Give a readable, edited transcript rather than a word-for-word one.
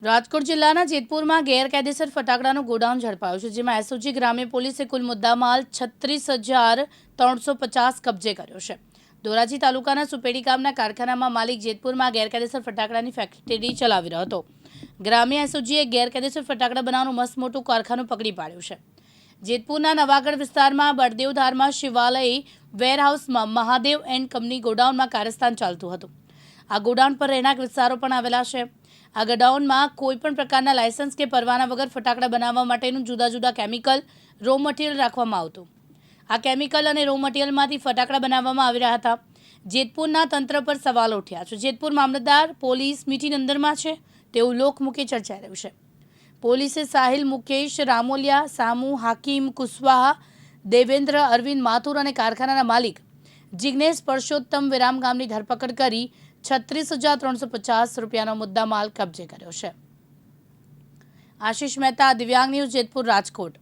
રાજકોટ જિલ્લાના જેતપુરમાં ગેરકાયદેસર ફટાકડાનું ગોડાઉન ઝડપાયું છે, જેમાં એસઓજી ગ્રામ્ય પોલીસે કુલ મુદ્દામાલ 36,350 કબજે કર્યો છે। ધોરાજી તાલુકાના સુપેડી ગામના કારખાનામાં માલિક જેતપુરમાં ગેરકાયદેસર ફટાકડાની ફેક્ટરી ચલાવી રહ્યો હતો। ગ્રામ્ય એસઓજીએ ગેરકાયદેસર ફટાકડા બનાવવાનું મસ્ત મોટું કારખાનું પકડી પાડ્યું છે। જેતપુરના નવાગઢ વિસ્તારમાં બળદેવધારમાં શિવાલય વેરહાઉસમાં મહાદેવ એન્ડ કંપની ગોડાઉનમાં કારસ્તાન ચાલતું હતું। આ ગોડાઉન પર રહેણાંક વિસ્તારો પણ આવેલા છે। આ ગોડાઉનમાં કોઈપણ પ્રકારના લાયસન્સ કે પરવાના વગર ફટાકડા બનાવવા માટેનું જુદા જુદા કેમિકલ રો મટીરિયલ રાખવામાં આવતું। આ કેમિકલ અને રો મટીરિયલમાંથી ફટાકડા બનાવવામાં આવી રહ્યા હતા। જેતપુરના તંત્ર પર સવાલ ઉઠ્યા છે। જેતપુર મામલતદાર પોલીસ મીઠી નંદરમાં છે તેવું લોકમુખે ચર્ચાઈ રહ્યું છે। પોલીસે સાહિલ મુકેશ રામોલિયા, સામુ હાકીમ કુશવાહા, દેવેન્દ્ર અરવિંદ માથુર અને કારખાનાના માલિક જિગ્નેશ પરસોત્તમ વિરામ ગામની ધરપકડ કરી 36,350 રૂપિયાનો મુદ્દામાલ કબજે કર્યો છે। આશિષ મહેતા, દિવ્યાંગ ન્યૂઝ, જેતપુર, રાજકોટ।